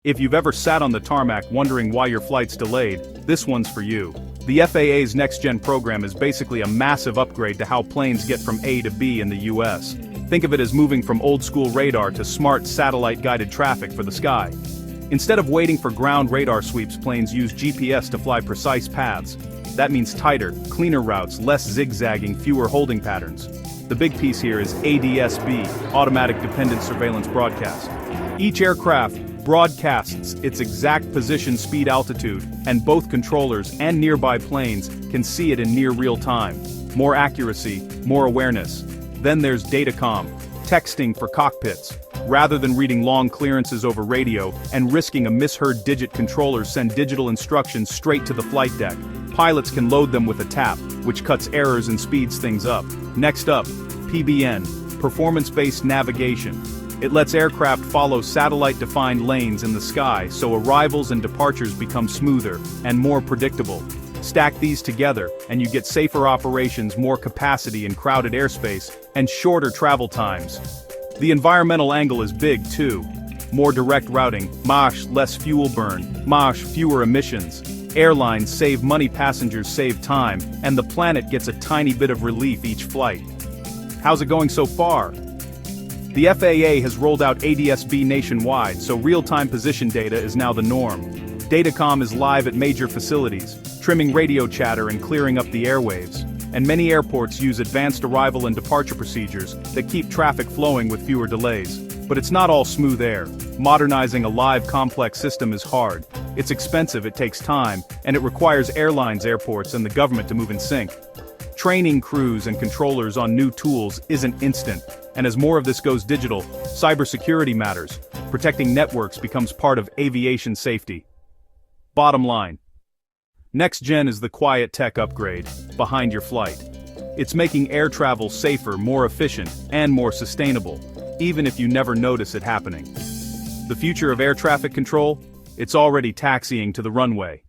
If you've ever sat on the tarmac wondering why your flight's delayed, this one's for you. The FAA's NextGen program is basically a massive upgrade to how planes get from A to B in the US. Think of it as moving from old-school radar to smart satellite-guided traffic for the sky. Instead of waiting for ground radar sweeps, planes use GPS to fly precise paths. That means tighter, cleaner routes, less zigzagging, fewer holding patterns. The big piece here is ADS-B, Automatic Dependent Surveillance Broadcast. Each aircraft broadcasts its exact position, speed, altitude, and both controllers and nearby planes can see it in near real time. More accuracy, more awareness. Then there's datacom, texting for cockpits. Rather than reading long clearances over radio and risking a misheard digit, controllers send digital instructions straight to the flight deck. Pilots can load them with a tap, which cuts errors and speeds things up. Next up, PBN, Performance-Based Navigation. It lets aircraft follow satellite-defined lanes in the sky so arrivals and departures become smoother and more predictable. Stack these together, and you get safer operations, more capacity in crowded airspace, and shorter travel times. The environmental angle is big too. More direct routing, MASH, less fuel burn, MASH, fewer emissions. Airlines save money, passengers save time, and the planet gets a tiny bit of relief each flight. How's it going so far? The FAA has rolled out ADS-B nationwide, so real-time position data is now the norm. Datacom is live at major facilities, trimming radio chatter and clearing up the airwaves. And many airports use advanced arrival and departure procedures that keep traffic flowing with fewer delays. But it's not all smooth air. Modernizing a live, complex system is hard. It's expensive, it takes time, and it requires airlines, airports, and the government to move in sync. Training crews and controllers on new tools isn't instant, and as more of this goes digital, cybersecurity matters. Protecting networks becomes part of aviation safety. Bottom line: NextGen is the quiet tech upgrade behind your flight. It's making air travel safer, more efficient, and more sustainable, even if you never notice it happening. The future of air traffic control? It's already taxiing to the runway.